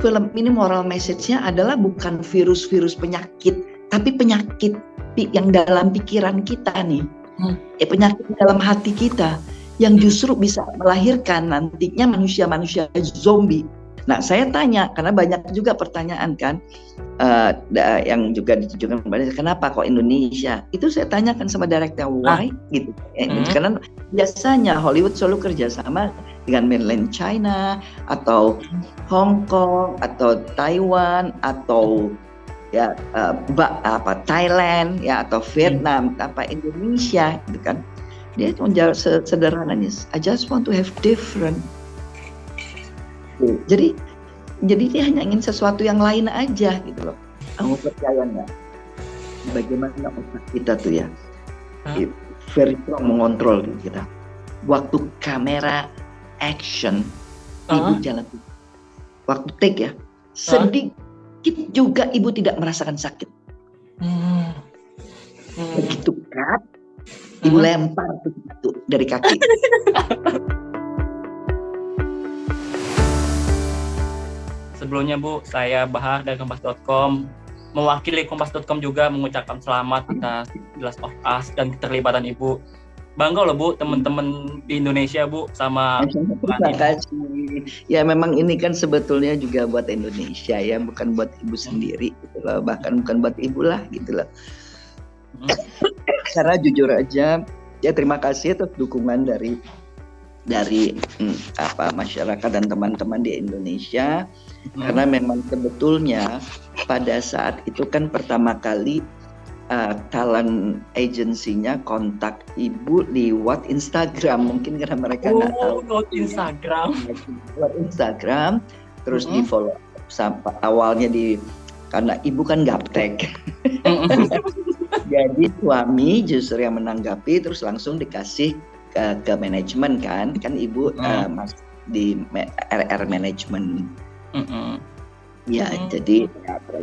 film ini moral message-nya adalah bukan virus-virus penyakit, tapi penyakit yang dalam pikiran kita nih, penyakit dalam hati kita yang justru bisa melahirkan nantinya manusia-manusia zombie. Nah, saya tanya karena banyak juga pertanyaan kan yang juga ditujukan kepada kenapa kok Indonesia? Itu saya tanyakan sama director why gitu. Karena biasanya Hollywood selalu kerjasama dengan mainland China atau Hong Kong atau Taiwan atau ya Thailand ya atau Vietnam, apa Indonesia gitu kan. Dia cuma jawab sederhananya, I just want to have different. Jadi dia hanya ingin sesuatu yang lain aja gitu loh. Kamu percaya nggak? Bagaimana otak kita tuh ya, very strong mengontrol kita. Waktu kamera action, ibu jalan. Waktu take ya, sedikit juga ibu tidak merasakan sakit. Begitu cut, ibu lempar tuh dari kaki. Sebelumnya Bu, saya Bahar dari Kompas.com. Mewakili Kompas.com juga mengucapkan selamat atas The Last of Us dan keterlibatan Ibu. Bangga loh Bu, teman-teman di Indonesia Bu sama. Terima kasih. Ya memang ini kan sebetulnya juga buat Indonesia ya, bukan buat Ibu sendiri gitu loh. Bahkan bukan buat Ibu lah gitu loh. Karena jujur aja, ya terima kasih atas dukungan dari masyarakat dan teman-teman di Indonesia. Karena memang sebetulnya pada saat itu kan pertama kali talent agency-nya kontak Ibu lewat Instagram, mungkin karena mereka nggak tahu. Lewat Instagram, terus di follow sampai awalnya karena Ibu kan gaptek. Jadi suami justru yang menanggapi, terus langsung dikasih ke manajemen kan Ibu masuk di RR Management. Ya, jadi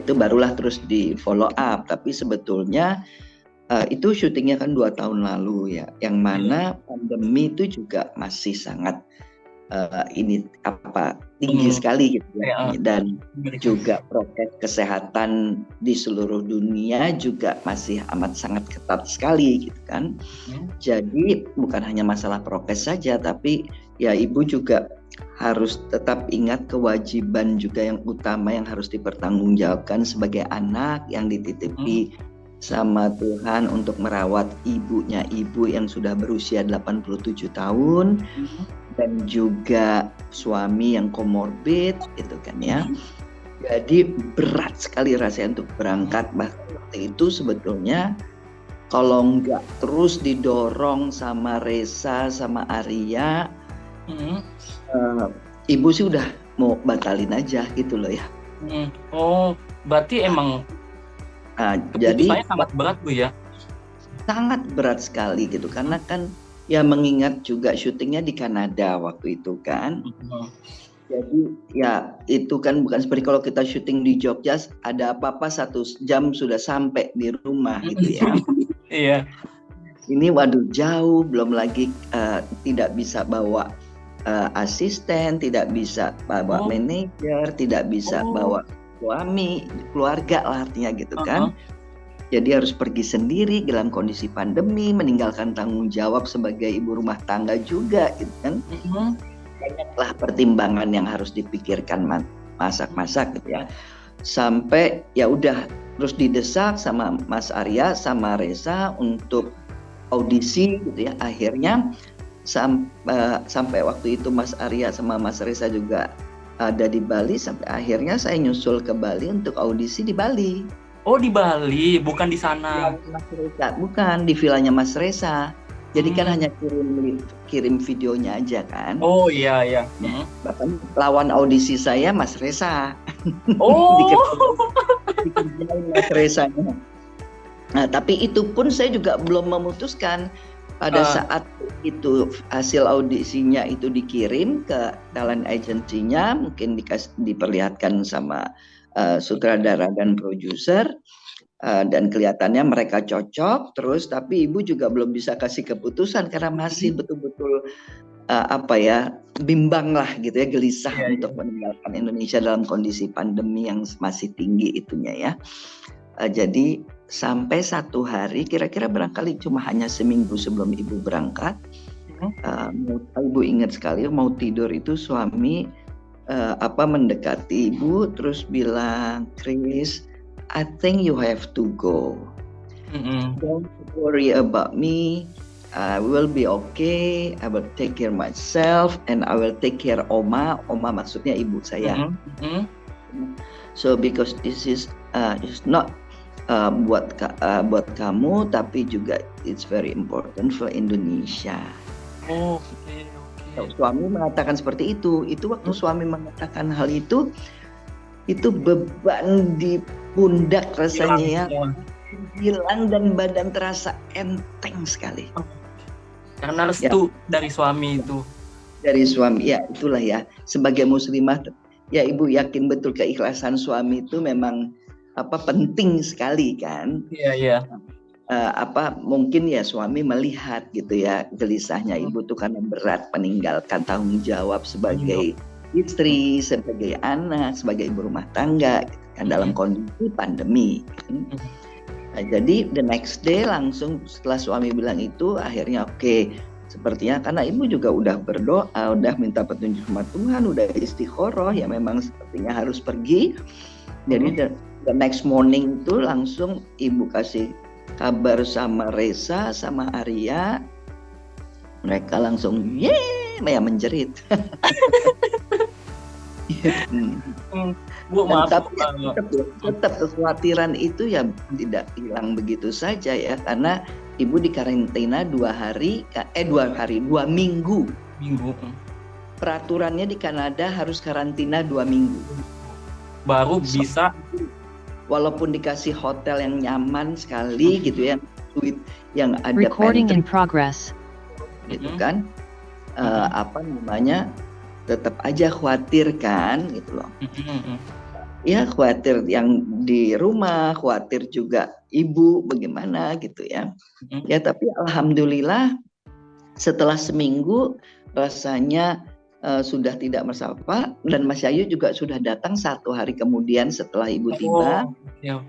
itu barulah terus di follow up. Tapi sebetulnya itu syutingnya kan 2 tahun lalu ya, yang mana pandemi itu juga masih sangat tinggi sekali gitu ya. Dan juga prokes kesehatan di seluruh dunia juga masih amat sangat ketat sekali gitu kan. Jadi bukan hanya masalah prokes saja, tapi ya Ibu juga harus tetap ingat kewajiban juga yang utama yang harus dipertanggungjawabkan sebagai anak yang dititipi sama Tuhan untuk merawat ibunya Ibu yang sudah berusia 87 tahun dan juga suami yang komorbid itu kan ya. Jadi berat sekali rasanya untuk berangkat. Bahkan waktu itu sebetulnya kalau nggak terus didorong sama Reza sama Arya, Ibu sih udah mau batalin aja gitu loh ya. Oh, berarti emang jadi sangat berat Bu ya? Sangat berat sekali gitu, karena kan ya mengingat juga syutingnya di Kanada waktu itu kan. Jadi ya itu kan bukan seperti kalau kita syuting di Jogja, ada apa-apa 1 jam sudah sampai di rumah gitu ya. Iya. Ini waduh jauh, belum lagi tidak bisa bawa asisten, tidak bisa bawa manajer, tidak bisa bawa suami, keluarga lah artinya gitu kan. Jadi harus pergi sendiri dalam kondisi pandemi, meninggalkan tanggung jawab sebagai ibu rumah tangga juga gitu kan. Banyaklah pertimbangan yang harus dipikirkan masak-masak gitu ya. Sampai ya udah terus didesak sama Mas Arya sama Reza untuk audisi gitu ya. Akhirnya sampai waktu itu Mas Arya sama Mas Reza juga ada di Bali, sampai akhirnya saya nyusul ke Bali untuk audisi di Bali. Oh di Bali, bukan di sana? Mas Reza, bukan di vilanya Mas Reza. Jadi kan hanya kirim videonya aja kan. Oh iya. Bahkan lawan audisi saya Mas Reza. Oh. Dikerjain Mas Rezanya. Nah tapi itu pun saya juga belum memutuskan. Pada saat itu hasil audisinya itu dikirim ke talent agency-nya, mungkin diperlihatkan sama sutradara dan produser, dan kelihatannya mereka cocok terus, tapi Ibu juga belum bisa kasih keputusan karena masih betul-betul bimbang lah gitu ya, gelisah untuk meninggalkan Indonesia dalam kondisi pandemi yang masih tinggi itunya ya. Jadi sampai satu hari, kira-kira barangkali cuma hanya seminggu sebelum ibu berangkat, ibu ingat sekali mau tidur itu suami mendekati ibu terus bilang, Chris, I think you have to go. Don't worry about me. I will be okay. I will take care myself and I will take care Oma. Oma maksudnya ibu saya. So because this is not buat kamu, tapi juga it's very important for Indonesia. Okay. Suami mengatakan seperti itu. Itu waktu suami mengatakan hal itu beban di pundak rasanya hilang dan badan terasa enteng sekali. Karena restu dari suami itu. Dari suami, ya itulah ya. Sebagai muslimah, ya ibu yakin betul keikhlasan suami itu memang penting sekali kan. Iya. Mungkin ya suami melihat gitu ya gelisahnya ibu tuh karena berat meninggalkan tanggung jawab sebagai istri, sebagai anak, sebagai ibu rumah tangga gitu kan, dalam kondisi pandemi. Nah, jadi the next day langsung setelah suami bilang itu akhirnya oke, sepertinya karena ibu juga udah berdoa, udah minta petunjuk sama Tuhan, udah istikharah ya memang sepertinya harus pergi. Jadi the next morning itu langsung ibu kasih kabar sama Reza sama Arya, mereka langsung menjerit. Bu, maaf. Tapi tetap kekhawatiran itu ya tidak hilang begitu saja ya, karena ibu dikarantina 2 minggu. Peraturannya di Kanada harus karantina 2 minggu. Baru bisa. Walaupun dikasih hotel yang nyaman sekali gitu ya, suite yang ada recording in progress. Gitu kan, tetap aja khawatir kan gitu loh. Ya khawatir yang di rumah, khawatir juga ibu bagaimana gitu ya. Ya tapi alhamdulillah setelah seminggu rasanya sudah tidak masalah, dan Mas Yayu juga sudah datang 1 hari kemudian setelah ibu tiba.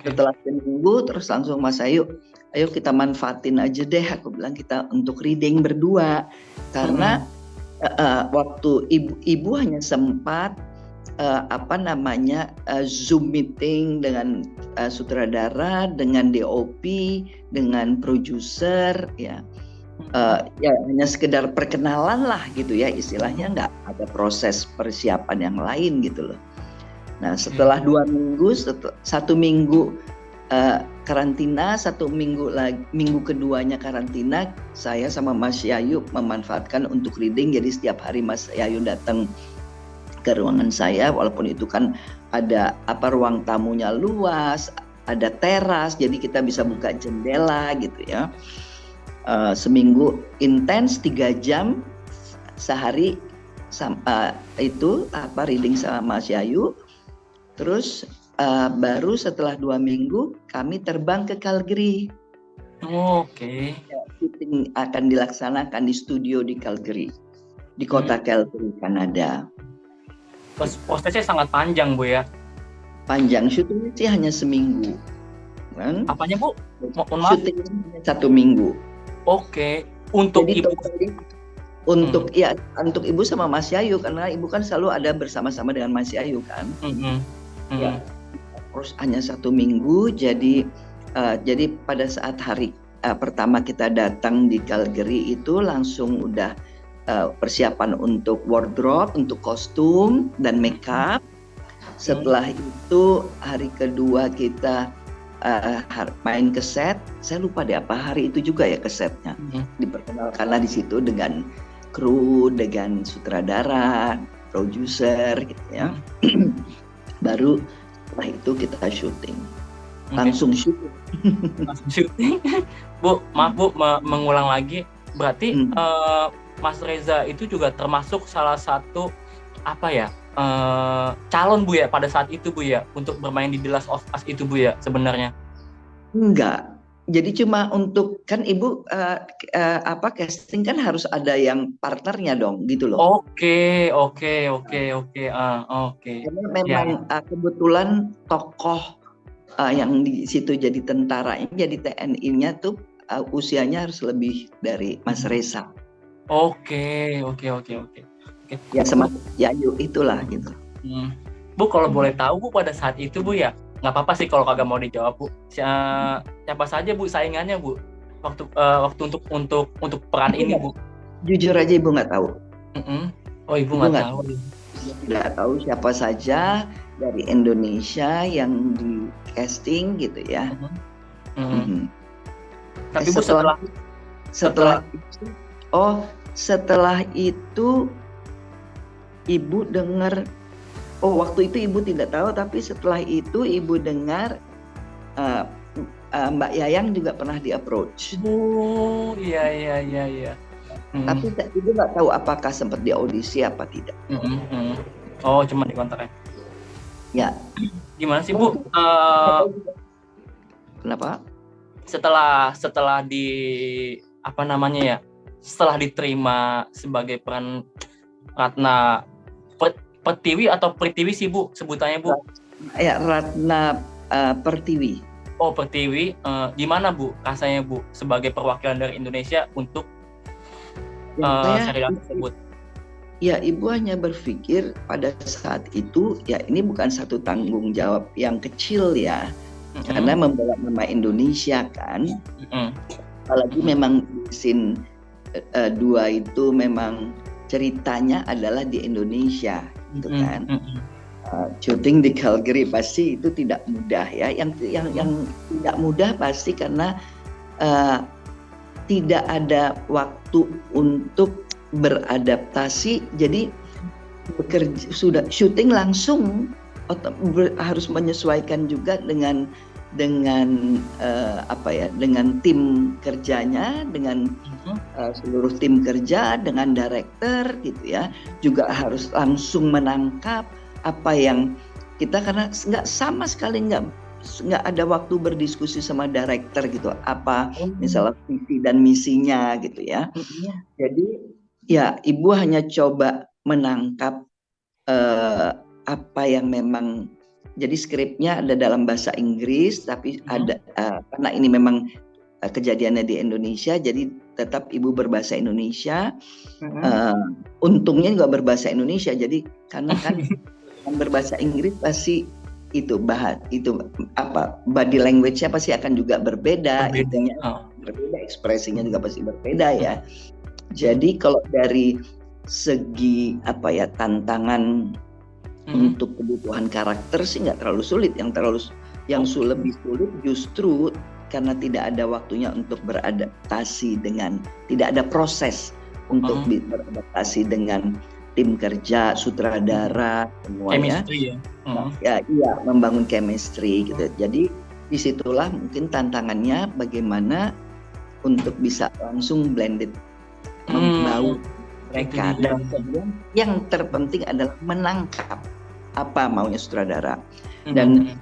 Setelah seminggu terus langsung Mas Yayu, ayo kita manfaatin aja deh, aku bilang kita untuk reading berdua karena waktu ibu hanya sempat Zoom meeting dengan sutradara, dengan DOP, dengan produser ya. Ya hanya sekedar perkenalan lah gitu ya, istilahnya nggak ada proses persiapan yang lain gitu loh. Nah setelah 2 minggu, 1 minggu karantina, 1 minggu lagi, minggu keduanya karantina, saya sama Mas Yayu memanfaatkan untuk reading. Jadi setiap hari Mas Yayu datang ke ruangan saya, walaupun itu kan ada ruang tamunya luas, ada teras, jadi kita bisa buka jendela gitu ya. Seminggu intens 3 jam sehari itu reading sama Mas Yayu. Terus baru setelah 2 minggu kami terbang ke Calgary. Oke. Syuting akan dilaksanakan di studio di Calgary, di kota Calgary, Kanada. Prosesnya sangat panjang Bu ya? Panjang, syutingnya sih hanya seminggu. Kan? Apanya Bu? Mohon maaf. Syutingnya 1 minggu. Oke. Untuk jadi, ibu. Untuk ibu sama Mas Yayu, karena ibu kan selalu ada bersama-sama dengan Mas Yayu kan. Ya, terus hanya 1 minggu. Jadi pada saat hari pertama kita datang di Calgary itu langsung udah persiapan untuk wardrobe, untuk kostum dan makeup. Setelah itu hari kedua kita main ke set. Saya lupa deh apa hari itu juga ya ke setnya. Diperkenalkanlah di situ dengan kru, dengan sutradara, produser gitu ya. Baru setelah itu kita syuting. Langsung syuting. Bu, maaf Bu, mengulang lagi. Berarti Mas Reza itu juga termasuk salah satu calon Bu ya pada saat itu Bu ya, untuk bermain di The Last of Us itu Bu ya sebenarnya? Enggak. Jadi cuma untuk kan ibu casting kan harus ada yang partnernya dong gitu loh. Oke. Karena memang kebetulan tokoh yang di situ jadi tentara, jadi TNI-nya tuh usianya harus lebih dari Mas Reza. Oke. Ya yuk itulah gitu. Bu, kalau boleh tahu Bu, pada saat itu Bu ya, nggak apa-apa sih kalau kagak mau dijawab Bu. Siapa saja Bu saingannya Bu waktu untuk peran ini Bu? Jujur aja ibu nggak tahu. Oh, ibu nggak tahu. Nggak tahu siapa saja dari Indonesia yang di casting gitu ya. Tapi Bu setelah itu ibu dengar. Waktu itu ibu tidak tahu, tapi setelah itu ibu dengar Mbak Yayang juga pernah di-approach. Oh, iya. Tapi ibu nggak tahu apakah sempat diaudisi apa tidak. Oh, cuma dikontak ya. Gimana sih Bu? Kenapa? Setelah setelah diterima sebagai peran Ratna Pertiwi atau Pritiwi sih Bu sebutannya Bu? Ya, Ratna Pertiwi. Oh, Pertiwi. Gimana Bu rasanya Bu sebagai perwakilan dari Indonesia untuk serial tersebut? Ya, ibu hanya berpikir pada saat itu ya ini bukan satu tanggung jawab yang kecil ya, karena membela nama Indonesia kan. Apalagi memang scene 2 itu memang ceritanya adalah di Indonesia, gitu kan. Syuting di Calgary pasti itu tidak mudah ya. Yang tidak mudah pasti karena tidak ada waktu untuk beradaptasi. Jadi sudah syuting langsung, harus menyesuaikan juga dengan dengan tim kerjanya, dengan seluruh tim kerja, dengan director gitu ya, juga harus langsung menangkap apa yang kita, karena sama sekali nggak ada waktu berdiskusi sama director gitu, apa misalnya visi dan misinya gitu ya. Jadi ya ibu hanya coba menangkap apa yang memang. Jadi skripnya ada dalam bahasa Inggris, tapi ada karena ini memang kejadiannya di Indonesia, jadi tetap ibu berbahasa Indonesia. Untungnya juga berbahasa Indonesia, jadi karena kan berbahasa Inggris pasti body language-nya pasti akan juga berbeda, berbeda, ekspresinya juga pasti berbeda ya. Jadi kalau dari segi tantangan untuk kebutuhan karakter sih nggak terlalu sulit. Yang lebih sulit justru karena tidak ada waktunya untuk beradaptasi tidak ada proses untuk beradaptasi dengan tim kerja, sutradara, semuanya. Chemistry ya. Iya, membangun chemistry gitu. Jadi disitulah mungkin tantangannya bagaimana untuk bisa langsung blended, membaur mereka. Dan kemudian yang terpenting adalah menangkap apa maunya sutradara. Dan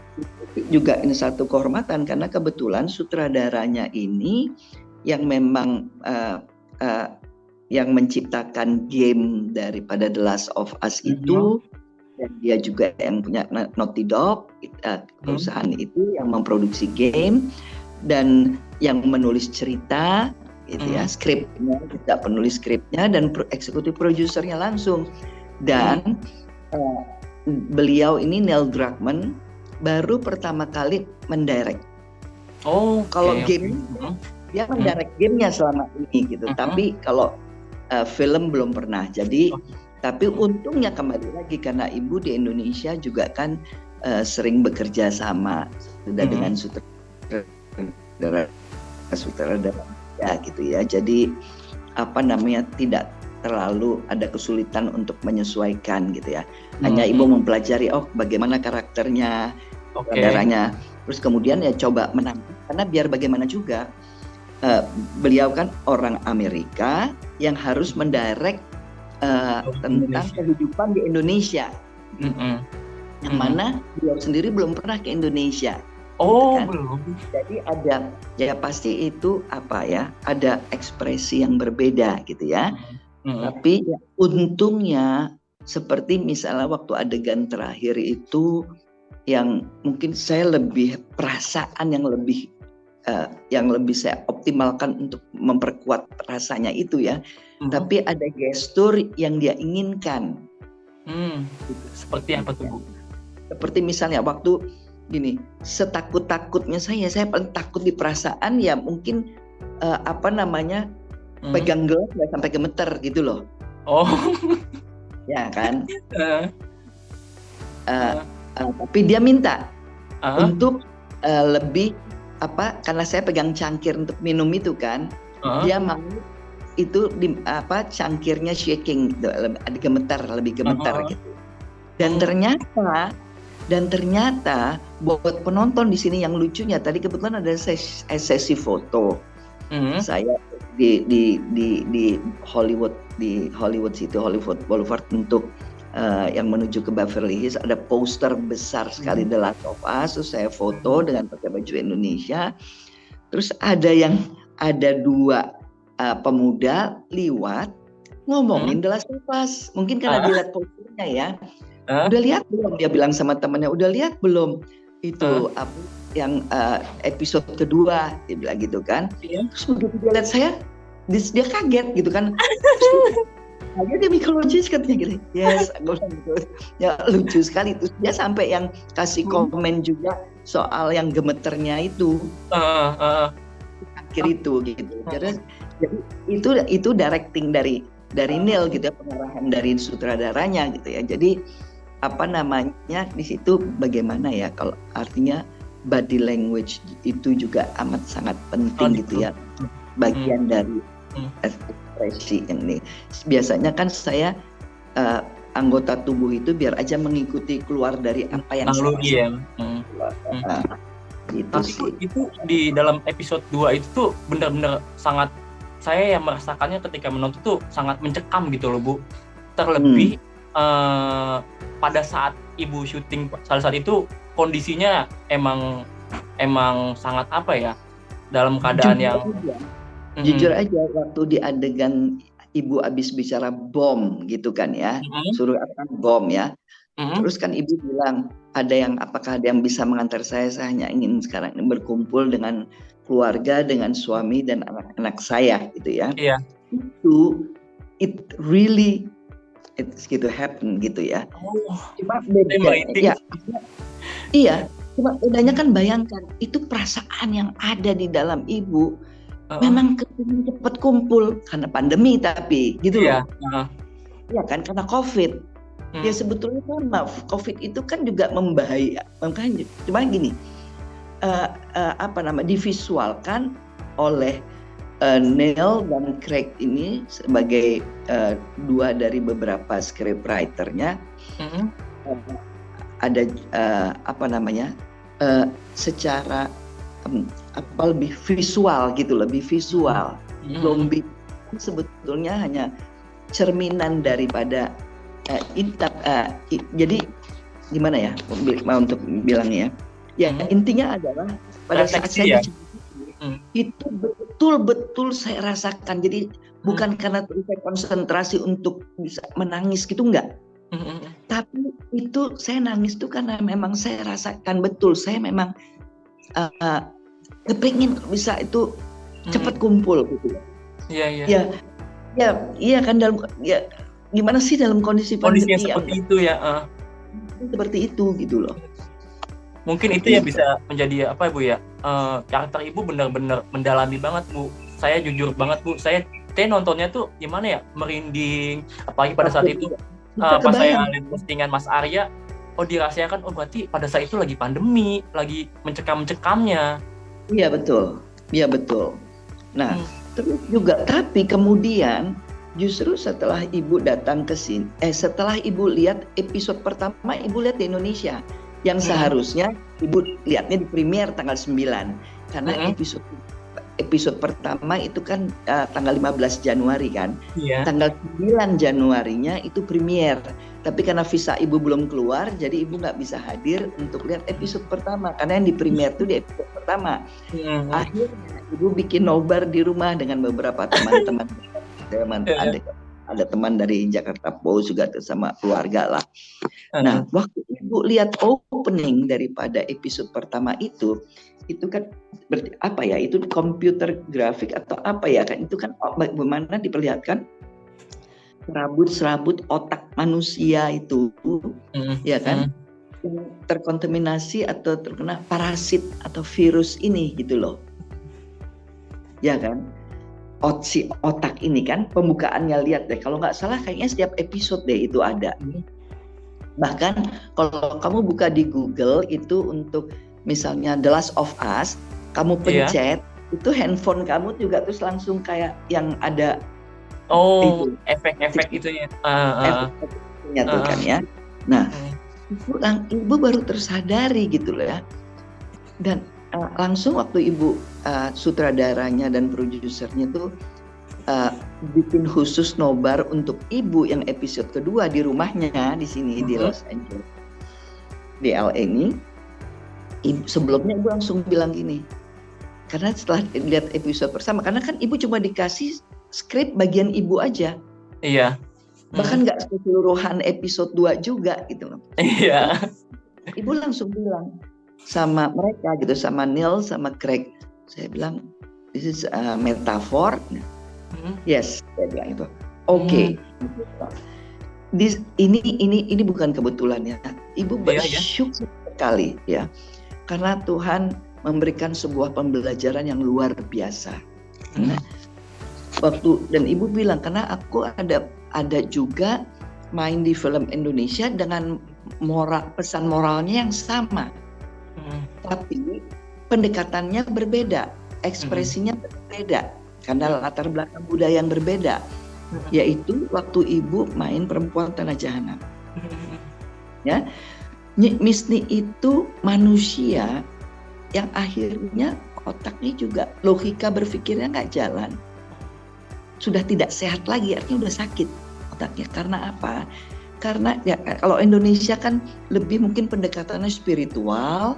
juga ini satu kehormatan karena kebetulan sutradaranya ini yang memang yang menciptakan game daripada The Last of Us itu, dan dia juga yang punya Naughty Dog, perusahaan itu yang memproduksi game dan yang menulis cerita gitu ya, skripnya, tidak penulis skripnya dan eksekutif produsernya langsung. Dan beliau ini Neil Druckmann baru pertama kali mendirect. Kalau game dia mendirect gamenya selama ini gitu, tapi kalau film belum pernah. Jadi tapi untungnya kembali lagi karena ibu di Indonesia juga kan sering bekerja sama sudah dengan sutradara ya gitu ya. Jadi tidak terlalu ada kesulitan untuk menyesuaikan gitu ya. Hanya ibu mempelajari bagaimana karakternya, sutradaranya. Terus kemudian ya coba menangkap, karena biar bagaimana juga beliau kan orang Amerika yang harus mendirect tentang kehidupan di Indonesia. Yang mana beliau sendiri belum pernah ke Indonesia. Oh, gitu kan. belum. Jadi ada, ya pasti itu apa ya, ada ekspresi yang berbeda gitu ya. Tapi ya, untungnya seperti misalnya waktu adegan terakhir itu yang mungkin saya lebih perasaan yang lebih saya optimalkan untuk memperkuat rasanya itu ya. Tapi ada gestur yang dia inginkan. Seperti apa tuh, Bu? Seperti misalnya waktu gini, setakut-takutnya saya paling takut di perasaan ya mungkin pegang gelas nggak sampai gemeter gitu loh. Oh, ya kan. Tapi dia minta untuk lebih karena saya pegang cangkir untuk minum itu kan, dia mau itu cangkirnya shaking gitu, lebih gemetar gitu. Dan ternyata buat penonton di sini yang lucunya tadi kebetulan ada sesi foto. Saya di Hollywood City, Hollywood Boulevard untuk yang menuju ke Beverly Hills, ada poster besar sekali The Last of Us. Terus saya foto dengan pakai baju Indonesia. Terus ada dua pemuda liwat ngomongin The Last of Us. Mungkin karena dilihat posternya ya. Udah lihat belum? Dia bilang sama temannya, udah lihat belum? Itu yang episode kedua, dia bilang gitu kan. Terus begitu dia lihat saya, dia kaget gitu kan. Dia mikologis katanya gitu. Yes, gitu. Ya lucu sekali. Terus dia sampai yang kasih komen juga soal yang gemeternya itu. Akhir itu gitu. Jadi itu directing dari Neil gitu ya, pengarahan dari sutradaranya gitu ya. Jadi di situ bagaimana ya, kalau artinya body language itu juga amat sangat penting gitu ya, bagian dari ekspresi yang ini. Biasanya kan saya anggota tubuh itu biar aja mengikuti keluar dari apa yang saya gitu sih. Itu di dalam episode 2 itu tuh benar-benar sangat, saya yang merasakannya ketika menonton tuh sangat mencekam gitu loh, Bu. Terlebih pada saat Ibu syuting salah saat itu kondisinya emang sangat dalam keadaan jujur aja waktu di adegan Ibu habis bicara bom gitu kan ya, suruh bom ya. Terus kan Ibu bilang apakah ada yang bisa mengantar saya hanya ingin sekarang ini berkumpul dengan keluarga, dengan suami dan anak-anak saya gitu ya. It really it's gitu happen gitu ya. Cuma bedanya cuma bedanya kan bayangkan itu perasaan yang ada di dalam Ibu memang kepingin cepat kumpul karena pandemi tapi gitu loh. Ya kan karena COVID. Ya sebetulnya COVID itu kan juga membahayakan. Cuma gini, divisualkan oleh Neil dan Craig ini sebagai dua dari beberapa scriptwriter-nya. Ada secara lebih visual gitu, lebih visual. Zombie sebetulnya hanya cerminan daripada jadi gimana ya untuk bilangnya ya, intinya adalah pada saat saya itu betul-betul saya rasakan. Jadi bukan karena saya konsentrasi untuk bisa menangis gitu, enggak. Tapi itu saya nangis itu karena memang saya rasakan betul, saya memang kepingin bisa itu cepat kumpul gitu. Iya kan, gimana sih dalam kondisi pandemi seperti itu ya. Seperti itu gitu loh. Mungkin itu yang bisa menjadi Bu ya, karakter Ibu benar-benar mendalami banget, Bu. Saya jujur banget, Bu, saya nontonnya tuh gimana ya, merinding, apalagi pada saat itu pas saya lihat postingan Mas Arya, dirasakan berarti pada saat itu lagi pandemi, lagi mencekam-cekamnya. Iya betul. Nah terus juga, tapi kemudian justru setelah Ibu datang ke sini, setelah Ibu lihat episode pertama, Ibu lihat di Indonesia, yang seharusnya Ibu lihatnya di premier tanggal 9, karena episode episode pertama itu kan tanggal 15 Januari kan. Iya. Tanggal 9 Januarinya itu premier. Tapi karena visa ibu belum keluar, jadi ibu nggak bisa hadir untuk lihat episode pertama. Karena yang di premier itu di episode pertama. Akhirnya ibu bikin nobar di rumah dengan beberapa teman-teman. Ada teman dari Jakarta Post juga sama keluarga lah. Nah, waktu ibu lihat opening daripada episode pertama itu kan berarti apa ya? Itu komputer grafik atau apa ya kan? Itu kan bagaimana diperlihatkan serabut otak manusia itu, ya kan? Terkontaminasi atau terkena parasit atau virus ini gitu loh. Ya kan? Si otak ini kan pembukaannya, lihat deh, kalau nggak salah kayaknya setiap episode deh itu ada. Bahkan kalau kamu buka di Google itu untuk misalnya The Last of Us, kamu pencet itu handphone kamu juga terus langsung kayak yang ada efek-efek itu ya. Efeknya tuh kan ya. Nah, ibu baru tersadari gitu loh ya. Dan langsung waktu ibu sutradaranya dan produsernya tuh bikin khusus nobar untuk ibu yang episode kedua di rumahnya di sini di Los Angeles, di LA ini. Sebelumnya ibu langsung bilang gini, karena setelah lihat episode pertama, karena kan ibu cuma dikasih skrip bagian ibu aja. Iya. Bahkan nggak keseluruhan episode 2 juga gitu loh. Iya. Ibu langsung bilang sama mereka gitu, sama Neil, sama Craig, saya bilang this is a metaphor. Yes, saya bilang itu. Oke. Ini bukan kebetulan ya. Ibu bersyukur sekali ya, karena Tuhan memberikan sebuah pembelajaran yang luar biasa. Nah, dan ibu bilang karena aku ada juga main di film Indonesia dengan pesan moralnya yang sama. Tapi pendekatannya berbeda, ekspresinya berbeda karena latar belakang budaya yang berbeda. Yaitu waktu ibu main Perempuan Tanah Jahanam. Ya, Misni itu manusia yang akhirnya otaknya juga logika berpikirnya nggak jalan, sudah tidak sehat lagi, artinya udah sakit otaknya. Karena apa? Karena ya kalau Indonesia kan lebih mungkin pendekatannya spiritual,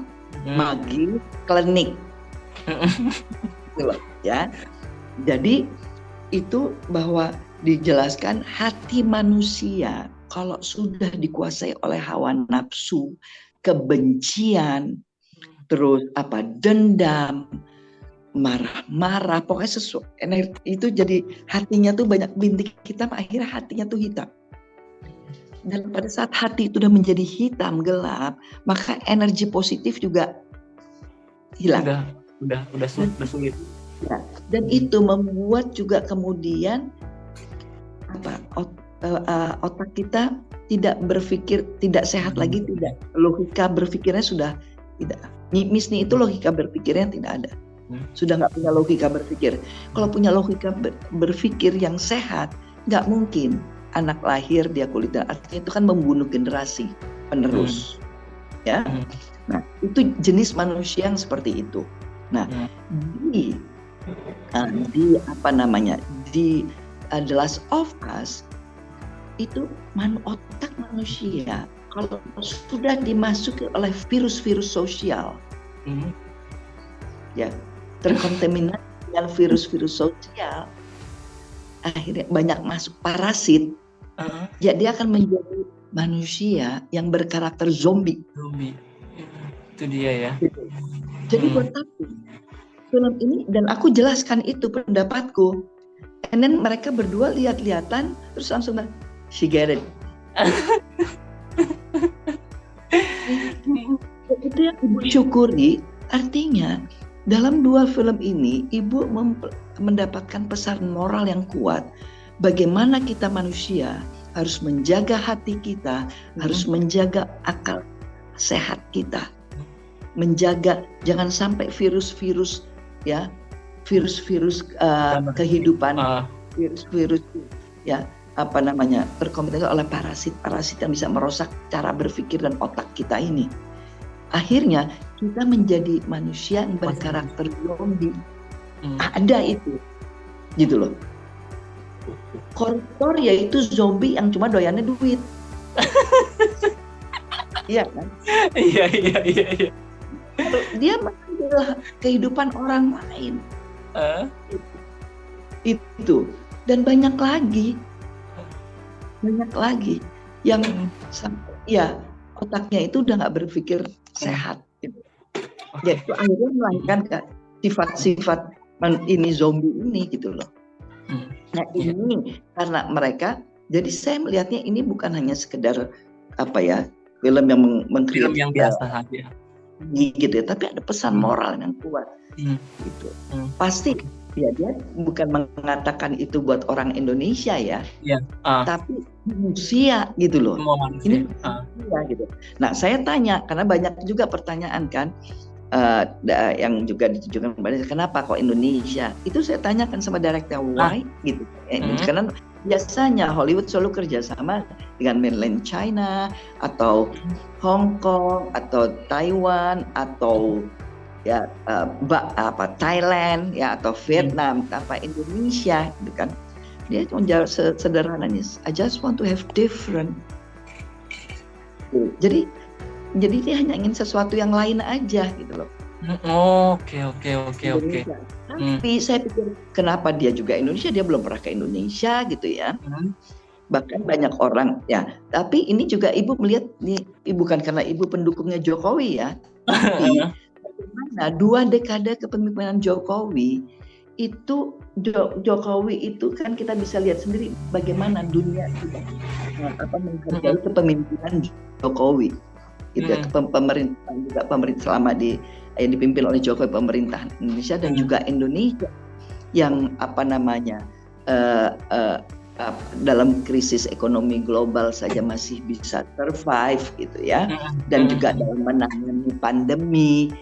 magi, klinik, ya. Jadi itu bahwa dijelaskan hati manusia kalau sudah dikuasai oleh hawa nafsu, kebencian, terus dendam, marah-marah, pokoknya sesuatu energi itu, jadi hatinya tuh banyak bintik hitam, akhirnya hatinya tuh hitam. Dan pada saat hati itu udah menjadi hitam gelap, maka energi positif juga hilang. Udah sulit. Ya, dan itu membuat juga kemudian otak kita tidak berpikir, tidak sehat lagi, tidak, logika berpikirnya sudah tidak. Misni itu logika berpikirnya tidak ada. Sudah nggak punya logika berpikir. Kalau punya logika berpikir yang sehat, nggak mungkin anak lahir dia kulit dan artinya itu kan membunuh generasi penerus. Ya. Nah, itu jenis manusia yang seperti itu. Nah, di The Last of Us itu otak manusia kalau sudah dimasuki oleh virus-virus sosial, ya, terkontaminasi dengan virus-virus sosial, akhirnya banyak masuk parasit, ya dia akan menjadi manusia yang berkarakter zombie. Itu dia ya. Jadi buat aku film ini, dan aku jelaskan itu pendapatku, and then mereka berdua lihat-lihatan terus langsung bilang, she get it. Itu yang ibu syukuri, artinya dalam dua film ini ibu mendapatkan pesan moral yang kuat, bagaimana kita manusia harus menjaga hati kita, harus menjaga akal sehat kita, menjaga jangan sampai virus-virus ya, virus-virus kehidupan, virus-virus ya terkomitasi oleh parasit yang bisa merusak cara berpikir dan otak kita ini. Akhirnya kita menjadi manusia yang berkarakter zombie, Ada itu, gitu loh. Koruptor yaitu zombie yang cuma doyannya duit. Iya kan? Iya. Dia mengambil kehidupan orang lain. Itu. Dan banyak lagi yang ya otaknya itu udah nggak berpikir sehat. Gitu. Jadi akhirnya melahirkan sifat-sifat ini zombie ini gitu loh. Nah ini karena mereka, jadi saya melihatnya ini bukan hanya sekedar film yang film yang biasa aja gitu ya, tapi ada pesan moral yang kuat gitu. Pasti ya dia bukan mengatakan itu buat orang Indonesia ya, tapi manusia gitu loh. Ini manusia gitu. Nah saya tanya karena banyak juga pertanyaan kan yang juga ditujukan kepada kenapa kok Indonesia, itu saya tanyakan sama director why gitu. Karena biasanya Hollywood selalu kerjasama dengan mainland China atau Hong Kong atau Taiwan atau ya Thailand ya atau Vietnam, apa Indonesia gitu kan. Dia cuma jawab sederhananya, I just want to have different. Jadi dia hanya ingin sesuatu yang lain aja gitu loh. Oke. Tapi saya pikir kenapa dia juga Indonesia, dia belum pernah ke Indonesia gitu ya. Bahkan banyak orang ya. Tapi ini juga ibu melihat nih, bukan karena ibu pendukungnya Jokowi ya. Tapi bagaimana 2 dekade kepemimpinan Jokowi itu kan kita bisa lihat sendiri bagaimana dunia sudah menghargai kepemimpinan Jokowi. Gitu ya, pemerintah selama yang dipimpin oleh Jokowi, pemerintahan Indonesia dan juga Indonesia yang dalam krisis ekonomi global saja masih bisa survive gitu ya, dan juga dalam menangani pandemi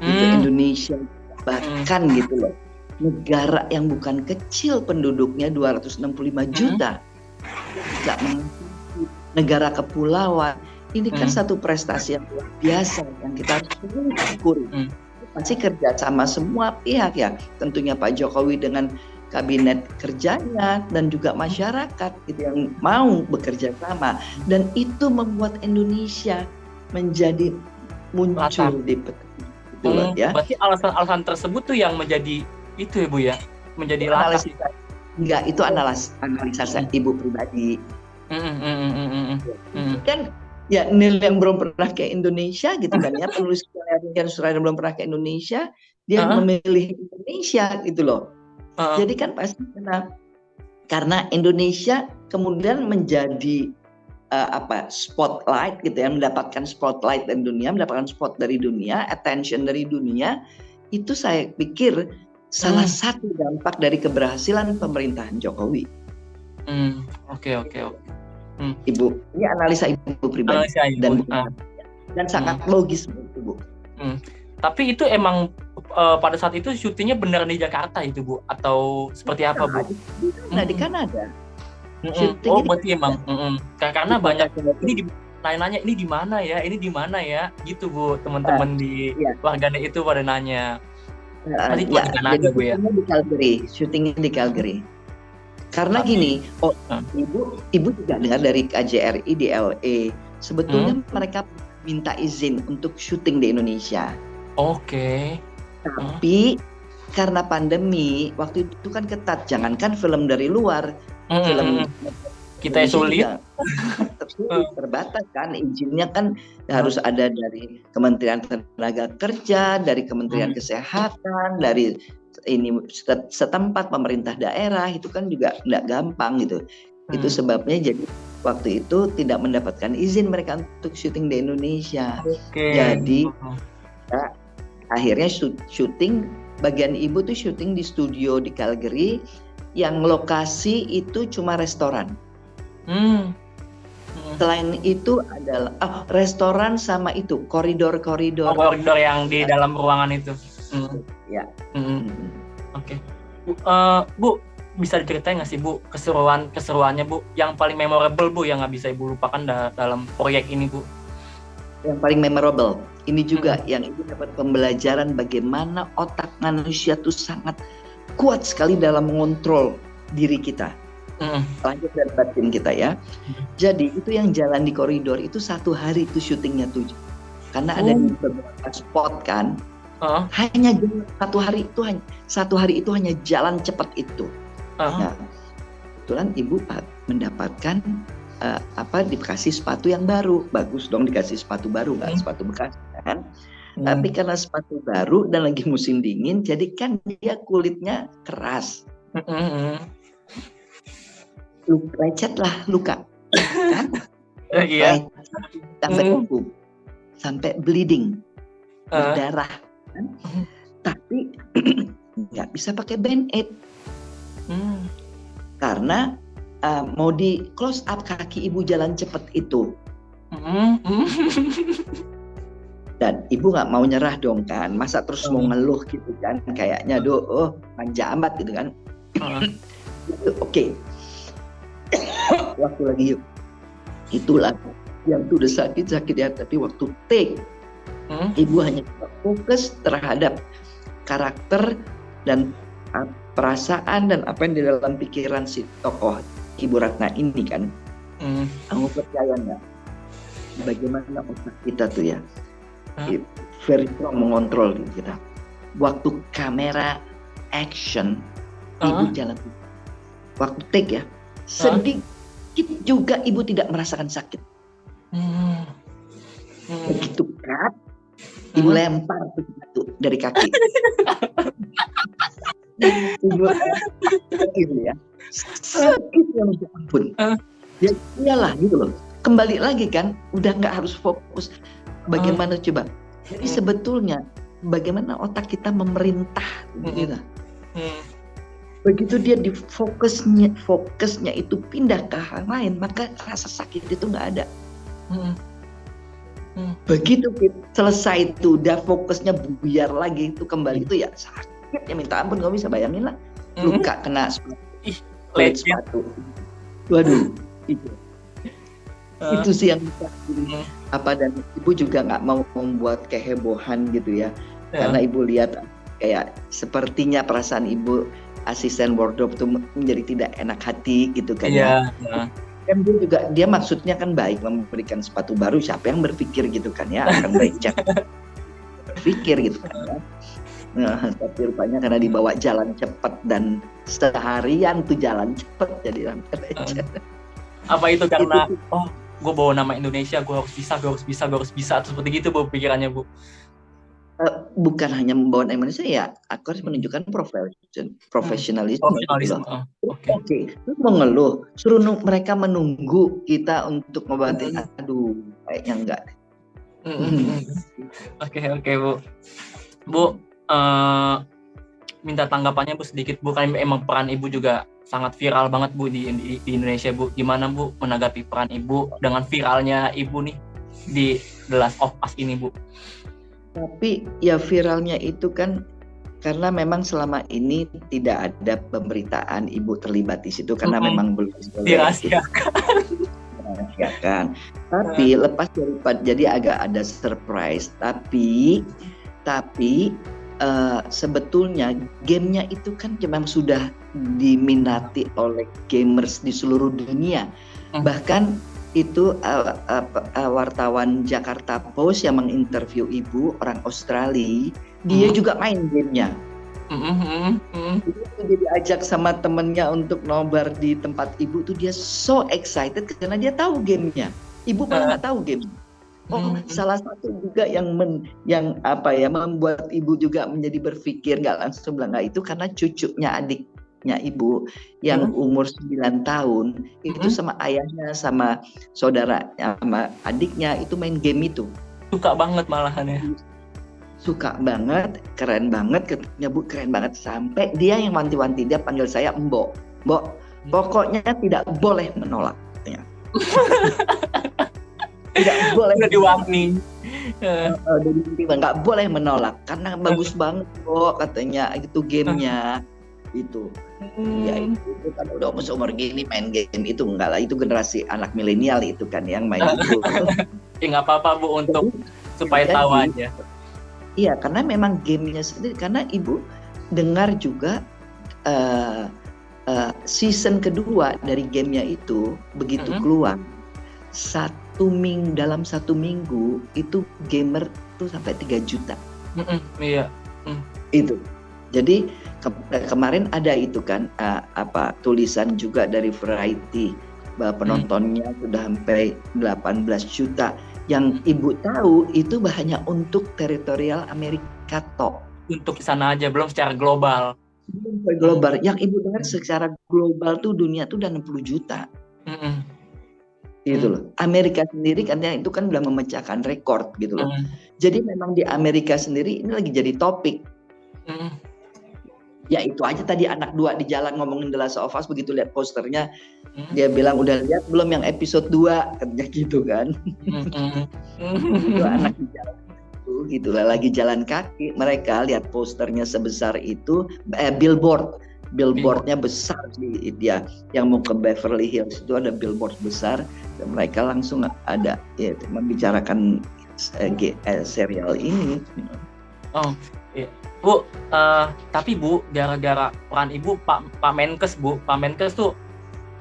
gitu. Indonesia bahkan gitu loh, negara yang bukan kecil penduduknya 265 juta, negara kepulauan. Ini kan satu prestasi yang luar biasa yang kita harus syukuri. Pasti kerja sama semua pihak ya, tentunya Pak Jokowi dengan kabinet kerjanya dan juga masyarakat gitu yang mau bekerja sama, dan itu membuat Indonesia menjadi muncul di gitu ya. Berarti alasan tersebut tuh yang menjadi itu ya Bu ya, menjadi latar. Enggak, itu analisa saya ibu pribadi. Kan ya Neil yang belum pernah ke Indonesia gitu kan ya, penulis yang belum pernah ke Indonesia, dia memilih Indonesia gitu loh. Jadi kan pasti karena Indonesia kemudian menjadi spotlight gitu ya, mendapatkan spotlight dari dunia, mendapatkan spot dari dunia, attention dari dunia. Itu saya pikir salah satu dampak dari keberhasilan pemerintahan Jokowi. Oke. Ibu, ini analisa ibu pribadi dan sangat logis Bu. Tapi itu emang pada saat itu syutingnya beneran di Jakarta itu Bu, atau seperti apa Bu? Di Kanada. Berarti emang karena banyak ini nanya ini di mana ya gitu Bu, teman-teman di warganet itu pada nanya. Berarti di Kanada Bu ya? Syutingnya di Calgary. Karena gini, ibu juga dengar dari KJRI di LA, sebetulnya mereka minta izin untuk syuting di Indonesia. Oke. Tapi karena pandemi waktu itu kan ketat, jangankan film dari luar, film kita sulit, terbatas kan izinnya kan harus ada dari Kementerian Tenaga Kerja, dari Kementerian Kesehatan, dari ini setempat pemerintah daerah, itu kan juga nggak gampang gitu. Itu sebabnya jadi waktu itu tidak mendapatkan izin mereka untuk syuting di Indonesia. Jadi akhirnya syuting, bagian ibu tuh syuting di studio di Calgary yang lokasi itu cuma restoran. Selain itu adalah restoran sama itu koridor-koridor. Koridor yang di dalam ruangan itu. Ya. Oke. Bu, bisa diceritain nggak sih Bu keseruannya Bu, yang paling memorable Bu yang nggak bisa Ibu lupakan dalam proyek ini Bu? yang paling memorable. Ini juga yang ibu dapat pembelajaran bagaimana otak manusia itu sangat kuat sekali dalam mengontrol diri kita. Lahir dan batin kita ya. Jadi itu yang jalan di koridor itu 1 hari itu syutingnya tuh. Karena ada di beberapa spot kan. Hanya jalan 1 hari itu hanya jalan cepat itu. Nah, kebetulan ibu mendapatkan dikasih sepatu yang baru. Bagus dong dikasih sepatu baru, nggak sepatu bekas kan. Tapi karena sepatu baru dan lagi musim dingin, jadi kan dia kulitnya keras. Lecet lah, luka kan? Sampai bleeding, berdarah kan? Tapi nggak bisa pakai band-aid karena mau di close up kaki ibu jalan cepet itu. Dan ibu nggak mau nyerah dong kan, masa terus mau ngeluh gitu kan, kayaknya manja amat gitu kan. Oke. Waktu lagi itulah yang udah sakit ya, tapi waktu take ibu hanya fokus terhadap karakter dan perasaan dan apa yang di dalam pikiran si tokoh Ibu Ratna ini kan. Kamu percaya nggak bagaimana otak kita tuh ya very strong mengontrol kita. Waktu kamera action ibu jalan, waktu take ya sedikit juga ibu tidak merasakan sakit. Begitu kan ibu lempar itu dari kaki. Ibu ya sakit yang ampun. Ya iyalah gitu loh. Kembali lagi kan udah nggak harus fokus bagaimana coba. Jadi sebetulnya bagaimana otak kita memerintah gitu. Begitu dia di fokusnya itu pindah ke hal lain, maka rasa sakit itu nggak ada. Begitu selesai itu, udah fokusnya buyar lagi, itu kembali itu ya sakit ya minta ampun, nggak bisa bayangin lah. Luka kena sepatu. Waduh, itu sih yang bisa dan ibu juga nggak mau membuat kehebohan gitu ya, karena ibu lihat kayak sepertinya perasaan ibu asisten wardrobe itu menjadi tidak enak hati gitu kan ya. Kan dia maksudnya kan baik memberikan sepatu baru, siapa yang berpikir gitu kan ya akan baik berpikir gitu kan ya. Nah, tapi rupanya karena dibawa jalan cepat dan seharian tuh jalan cepat jadi lecet. Apa itu karena gue bawa nama Indonesia, gue harus bisa terus seperti gitu bu pikirannya bu? Bukan hanya membawa Indonesia ya, aku harus menunjukkan profesionalisme. Oke. Terus mau ngeluh, suruh mereka menunggu kita untuk ngobatin. Aduh, kayaknya enggak. Oke bu, minta tanggapannya bu sedikit bu, kan emang peran ibu juga sangat viral banget bu di Indonesia bu. Gimana bu menanggapi peran ibu dengan viralnya ibu nih di The Last of Us ini bu? Tapi ya viralnya itu kan karena memang selama ini tidak ada pemberitaan ibu terlibat di situ karena memang belum dirahasiakan. Tapi lepas daripada jadi agak ada surprise. Tapi sebetulnya gamenya itu kan memang sudah diminati oleh gamers di seluruh dunia. Bahkan itu wartawan Jakarta Post yang menginterview ibu, orang Australia, dia juga main gamenya. Dia diajak sama temennya untuk nobar di tempat ibu tuh, dia so excited karena dia tahu gamenya. Ibu malah nggak tahu game. Salah satu juga yang membuat ibu juga menjadi berpikir nggak langsung bilang nggak, itu karena cucunya adiknya ibu yang umur 9 tahun itu sama ayahnya sama saudara sama adiknya itu main game itu. Suka banget malahan ya. Suka banget, keren banget, katanya bu keren banget, sampai dia yang wanti-wanti, dia panggil saya Mbok, pokoknya tidak boleh menolak katanya. Tidak boleh diwarning. Nggak boleh menolak karena bagus banget kok katanya itu gamenya itu. Ya itu kan udah umur gini main game itu enggak lah, itu generasi anak milenial itu kan yang main itu. nggak apa-apa Bu, untuk supaya tahu aja. Iya, karena memang gamenya sendiri, karena Ibu dengar juga season kedua dari gamenya itu begitu keluar, dalam 1 minggu itu gamer tuh sampai 3 juta. Iya. Itu. Jadi kemarin ada itu kan tulisan juga dari Variety bahwa penontonnya sudah sampai 18 juta. Yang Ibu tahu itu hanya untuk teritorial Amerika toh. Untuk sana aja, belum secara global. Global. Yang Ibu dengar secara global tuh dunia tuh udah 60 juta. Gitu loh. Amerika sendiri katanya itu kan udah memecahkan rekor gitu loh. Jadi memang di Amerika sendiri ini lagi jadi topik. Ya itu aja tadi anak 2 di jalan ngomongin The Last of Us, begitu lihat posternya dia bilang udah lihat belum yang episode 2 katanya gitu kan. Itu anak di jalan itu gitu lah, lagi jalan kaki mereka lihat posternya sebesar itu, billboardnya besar di dia yang mau ke Beverly Hills itu ada billboard besar dan mereka langsung ada ya membicarakan serial ini. Oh iya. Bu, tapi Bu, gara-gara peran Ibu Pak Menkes Bu, Pak Menkes tuh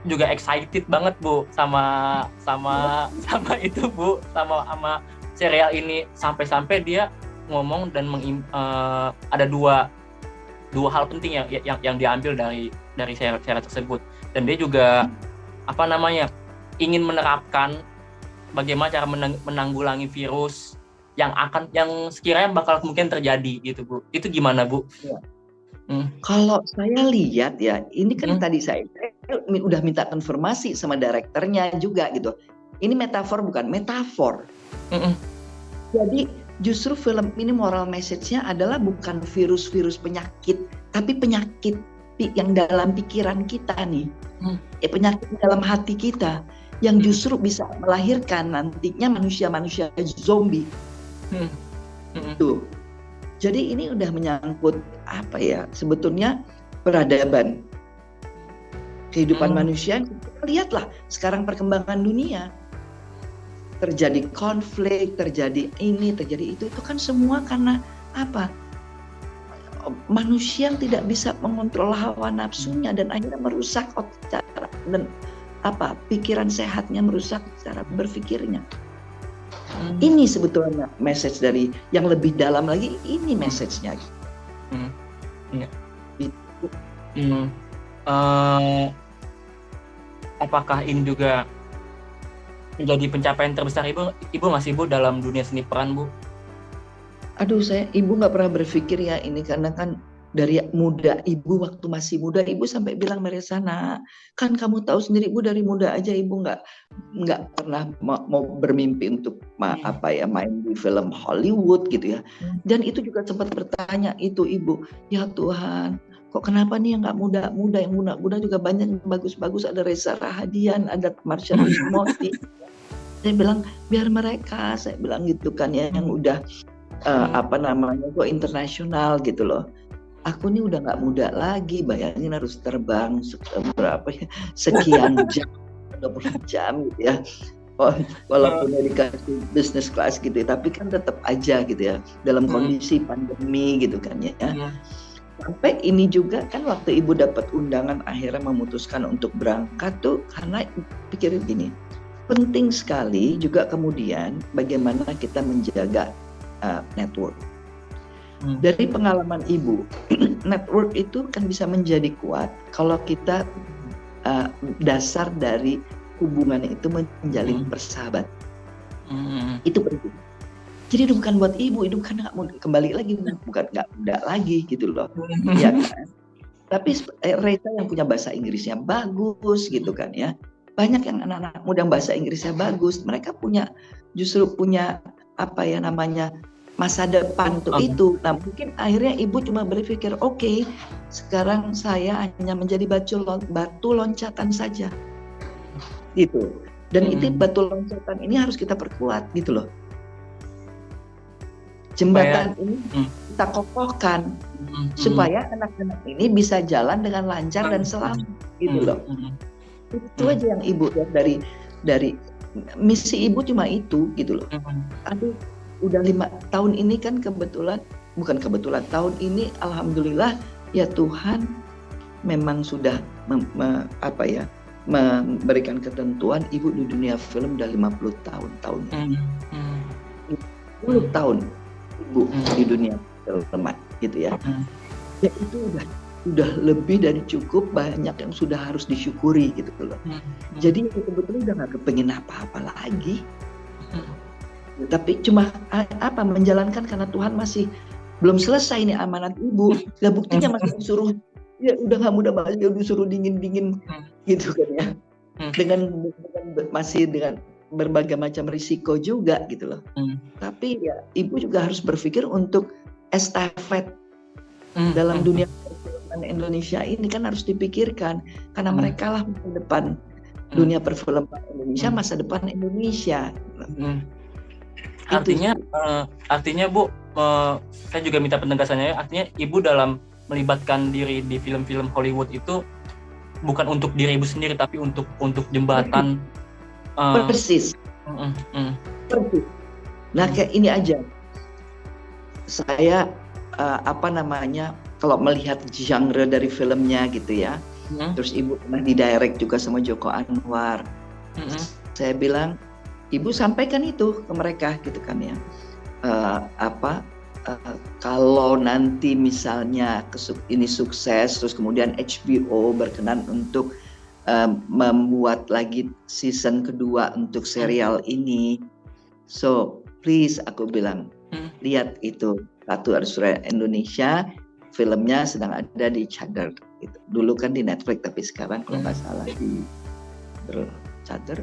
juga excited banget Bu sama itu Bu, sama serial ini, sampai dia ngomong dan ada dua hal penting yang diambil dari serial tersebut, dan dia juga ingin menerapkan bagaimana cara menanggulangi virus yang sekiranya bakal mungkin terjadi gitu Bu. Itu gimana Bu? Ya. Kalau saya lihat ya, ini kan tadi saya udah minta konfirmasi sama direkturnya juga gitu. Ini metafor bukan metafor. Jadi justru film ini moral message-nya adalah bukan virus-virus penyakit, tapi penyakit yang dalam pikiran kita nih. Penyakit dalam hati kita yang justru bisa melahirkan nantinya manusia-manusia zombie. Tuh. Jadi ini udah menyangkut sebetulnya peradaban kehidupan manusia. Lihatlah sekarang perkembangan dunia, terjadi konflik, terjadi ini, terjadi itu kan semua karena manusia yang tidak bisa mengontrol hawa nafsunya dan akhirnya merusak pikiran sehatnya, merusak cara berpikirnya. Ini sebetulnya message dari yang lebih dalam lagi, ini message-nya. Apakah ini juga menjadi pencapaian terbesar Ibu nggak sih Bu dalam dunia seni peran Bu? Aduh, Ibu nggak pernah berpikir ya ini, karena kan dari muda Ibu, waktu masih muda Ibu sampai bilang Meresana, kan kamu tahu sendiri Ibu dari muda aja Ibu nggak pernah mau bermimpi untuk main di film Hollywood gitu ya. Dan itu juga sempat bertanya itu Ibu, ya Tuhan, kok kenapa nih yang nggak muda-muda, yang muda-muda juga banyak yang bagus-bagus, ada Reza Rahadian, ada Marsha Timothy. Saya bilang biar mereka, saya bilang gitu kan ya, yang udah kok internasional gitu loh. Aku nih udah nggak muda lagi, bayangin harus terbang sekian jam, 20 jam gitu ya. Walaupun dikasih business class gitu ya, tapi kan tetap aja gitu ya dalam kondisi pandemi gitu kan ya. Sampai ini juga kan waktu Ibu dapat undangan akhirnya memutuskan untuk berangkat tuh karena pikirin gini, penting sekali juga kemudian bagaimana kita menjaga network. Dari pengalaman Ibu, network itu kan bisa menjadi kuat kalau kita dasar dari hubungan itu menjalin persahabatan. Itu penting. Jadi itu bukan buat Ibu, itu kan kembali lagi bukan nggak muda lagi gitu loh, ya kan? Tapi Reza yang punya bahasa Inggrisnya bagus gitu kan ya, banyak yang anak-anak muda yang bahasa Inggrisnya bagus, mereka justru punya masa depan tuh itu. Nah mungkin akhirnya Ibu cuma berpikir oke, sekarang saya hanya menjadi batu loncatan saja gitu. Dan itu batu loncatan ini harus kita perkuat gitu loh. Jembatan ini kita kokohkan supaya anak-anak ini bisa jalan dengan lancar dan selamat gitu loh. Itu aja yang Ibu lihat dari misi ibu cuma itu gitu loh. Aduh, udah 5 tahun ini kan bukan kebetulan, tahun ini alhamdulillah ya Tuhan memang sudah memberikan ketentuan ibu di dunia film udah 50 tahun tahunnya. 10 tahun ibu di dunia film gitu ya. Ya itu udah lebih dari cukup, banyak yang sudah harus disyukuri gitu loh. Jadi betul-betul udah nggak kepengen apa-apa lagi. Tapi cuma menjalankan karena Tuhan masih belum selesai ini amanat ibu. Nah buktinya masih disuruh, ya udah nggak mudah banget, ya disuruh dingin gitu kan ya. Dengan berbagai macam risiko juga gitu loh. Tapi ya ibu juga harus berpikir untuk estafet dalam dunia perfilman Indonesia ini kan harus dipikirkan, karena mereka lah masa depan dunia perfilman Indonesia, masa depan Indonesia. Artinya Bu, saya juga minta penegasannya. Artinya ibu dalam melibatkan diri di film-film Hollywood itu bukan untuk diri ibu sendiri, tapi untuk jembatan. Persis. Persis. Nah kayak ini aja. Saya kalau melihat genre dari filmnya gitu ya. Terus ibu pernah didirect juga sama Joko Anwar. Saya bilang, ibu sampaikan itu ke mereka gitu kan ya. Kalau nanti misalnya ini sukses, terus kemudian HBO berkenan untuk membuat lagi season kedua untuk serial ini, so please aku bilang, lihat itu Ratu Arsura Indonesia, filmnya sedang ada di Cadar gitu. Dulu kan di Netflix, tapi sekarang kalau nggak salah di Cadar.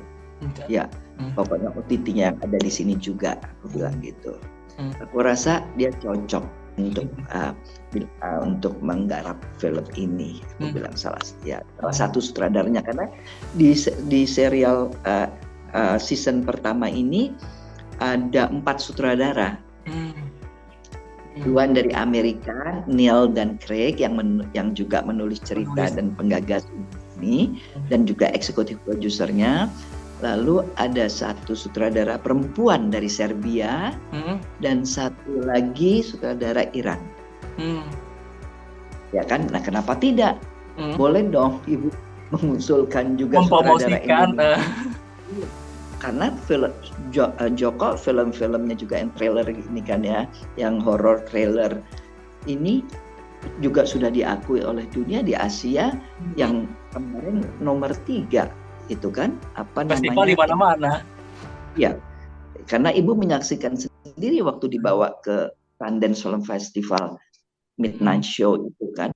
Ya, pokoknya OTT-nya yang ada di sini juga, aku bilang gitu. Aku rasa dia cocok untuk menggarap film ini. Aku bilang salah satu sutradaranya, karena di serial season pertama ini ada 4 sutradara. 2 dari Amerika, Neil dan Craig yang juga menulis cerita dan penggagas ini, dan juga eksekutif produsernya. Lalu ada 1 sutradara perempuan dari Serbia, dan 1 lagi sutradara Iran. Ya kan? Nah kenapa tidak? Boleh dong ibu mengusulkan juga sutradara Indonesia. Karena Joko film-filmnya juga yang trailer ini kan ya, yang horror trailer ini juga sudah diakui oleh dunia di Asia, yang kemarin nomor 3 itu kan festival di mana-mana. Ya, karena ibu menyaksikan sendiri waktu dibawa ke Sundance Film Festival Midnight Show itu kan,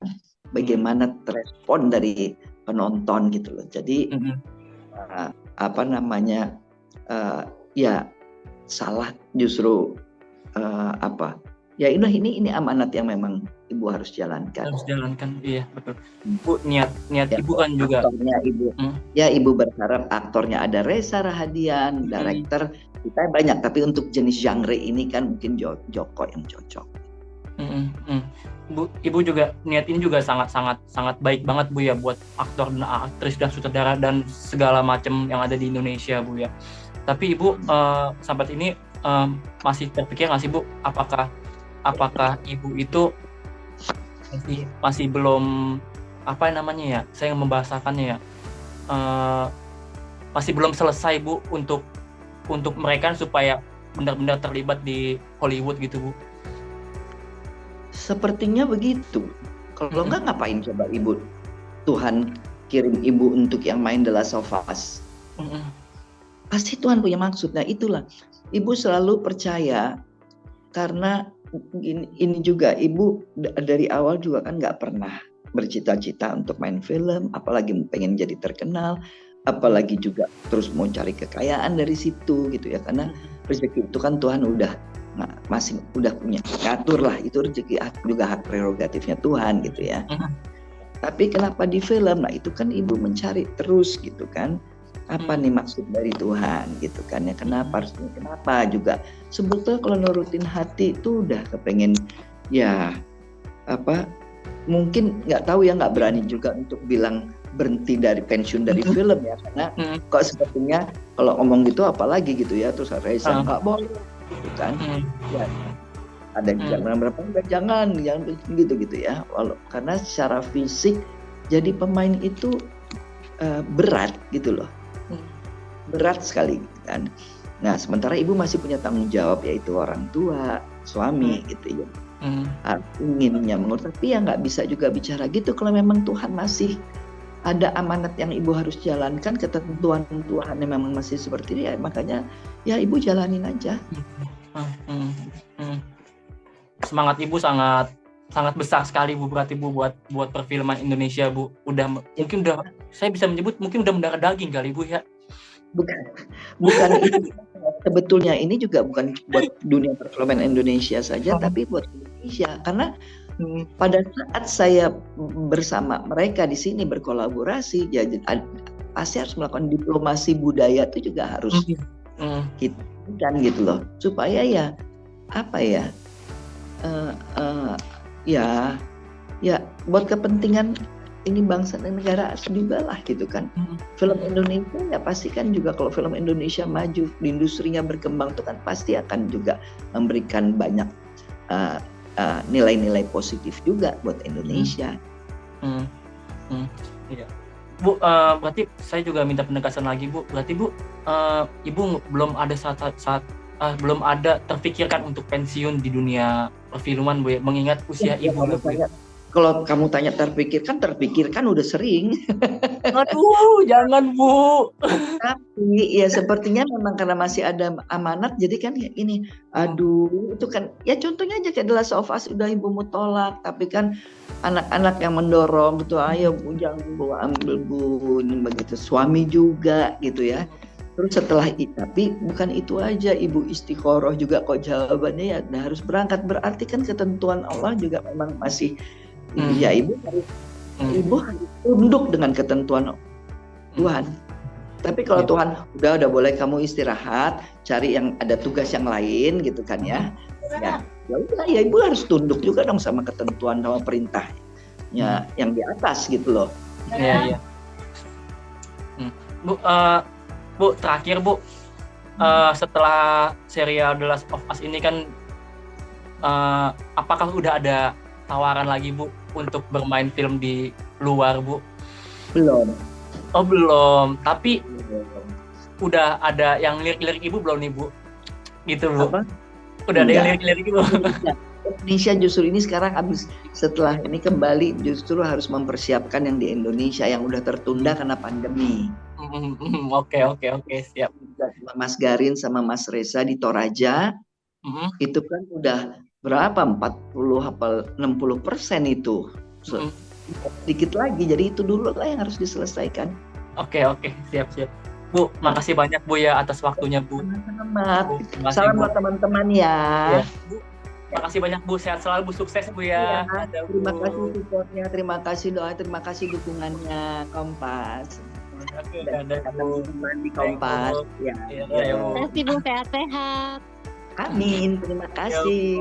bagaimana respon dari penonton gitu loh. Jadi ya salah justru ya ini amanat yang memang ibu harus jalankan. Iya betul. Bu, niat ya, ibu kan juga. Ibu berharap aktornya ada Reza Rahadian, director kita banyak, tapi untuk jenis genre ini kan mungkin Joko yang cocok. Bu, ibu juga niat ini juga sangat baik banget Bu ya, buat aktor dan aktris dan sutradara dan segala macam yang ada di Indonesia Bu ya. Tapi ibu sampai ini masih terpikir nggak sih Bu, apakah ibu itu masih belum saya yang membahasakannya ya, masih belum selesai Bu untuk mereka supaya benar-benar terlibat di Hollywood gitu Bu? Sepertinya begitu. Kalau nggak ngapain coba ibu Tuhan kirim ibu untuk yang main The Last of Us? Pasti Tuhan punya maksud. Nah itulah ibu selalu percaya, karena ini juga ibu dari awal juga kan nggak pernah bercita-cita untuk main film, apalagi pengen jadi terkenal, apalagi juga terus mau cari kekayaan dari situ gitu ya, karena rezeki itu kan Tuhan udah punya ngatur lah, itu rezeki juga hak prerogatifnya Tuhan gitu ya. Tapi kenapa di film? Nah itu kan ibu mencari terus gitu kan, apa nih maksud dari Tuhan gitu kan ya, kenapa juga sebetulnya kalau nurutin hati itu udah kepengen ya mungkin nggak tahu ya, nggak berani juga untuk bilang berhenti dari pensiun dari film ya, karena kok sepertinya kalau ngomong gitu apalagi gitu ya, terus Reza nggak boleh gitu kan. Ya, ada yang berapa jangan gitu ya, karena secara fisik jadi pemain itu berat gitu loh, berat sekali kan. Nah, sementara ibu masih punya tanggung jawab, yaitu orang tua, suami gitu ya. Inginnya mengurus, tapi ya nggak bisa juga bicara gitu kalau memang Tuhan masih ada amanat yang ibu harus jalankan, ketentuan Tuhan yang memang masih seperti ini ya, makanya ya ibu jalanin aja. Semangat ibu sangat besar sekali Bu, berarti Bu buat perfilman Indonesia Bu. Mungkin saya bisa menyebut mungkin udah mendarah daging kali Bu ya. Bukan itu. Sebetulnya ini juga bukan buat dunia perfilman Indonesia saja, tapi buat Indonesia. Karena pada saat saya bersama mereka di sini berkolaborasi, jadi pasti harus melakukan diplomasi budaya, itu juga harus kita kan gitu loh, supaya ya apa ya, ya buat kepentingan ini bangsa dan negara juga lah gitu kan. Film Indonesia ya pasti kan juga kalau film Indonesia maju, industrinya berkembang itu kan pasti akan juga memberikan banyak nilai-nilai positif juga buat Indonesia. Iya. Bu, berarti saya juga minta penegasan lagi Bu. Berarti Bu, ibu belum ada belum ada terpikirkan untuk pensiun di dunia perfilman Bu ya, mengingat usia ibu. Kalau kamu tanya terpikirkan udah sering. Aduh, jangan Bu. Tapi ya sepertinya memang karena masih ada amanat, jadi kan kayak gini. Aduh, itu kan ya contohnya aja kayak The Last of Us, udah ibumu tolak, tapi kan anak-anak yang mendorong gitu, ayo Bu, jangan Bu, ambil Bu, begitu. Suami juga gitu ya. Terus setelah itu, tapi bukan itu aja, ibu istiqoroh juga kok jawabannya ya harus berangkat, berarti kan ketentuan Allah juga memang masih ya ibu harus tunduk dengan ketentuan Tuhan. Tapi kalau Tuhan udah boleh kamu istirahat, cari yang ada tugas yang lain gitu kan ya. Ya udah ya ibu harus tunduk juga dong sama ketentuan sama perintahnya yang di atas gitu loh. Iya. Bu, terakhir Bu, setelah serial The Last of Us ini kan, apakah udah ada tawaran lagi Bu untuk bermain film di luar Bu? Belum. Oh belum, tapi udah ada yang lirik-lirik ibu belum nih Bu? Gitu Bu. Apa? Udah ada yang lirik-lirik ibu. Indonesia justru ini sekarang habis setelah ini kembali justru harus mempersiapkan yang di Indonesia yang udah tertunda karena pandemi. Oke, siap. Mas Garin sama Mas Reza di Toraja, itu kan udah berapa 60% itu. Sedikit lagi, jadi itu dulu lah yang harus diselesaikan. Oke, siap. Bu, makasih banyak Bu ya atas waktunya Bu. Salam buat teman-teman ya. Bu, makasih banyak Bu, sehat selalu Bu, sukses Bu ya. Terima kasih supportnya, terima kasih doa, terima kasih dukungannya Kompas. Teman-teman di Kompas. Terima kasih Bu, sehat-sehat. Amin, terima kasih.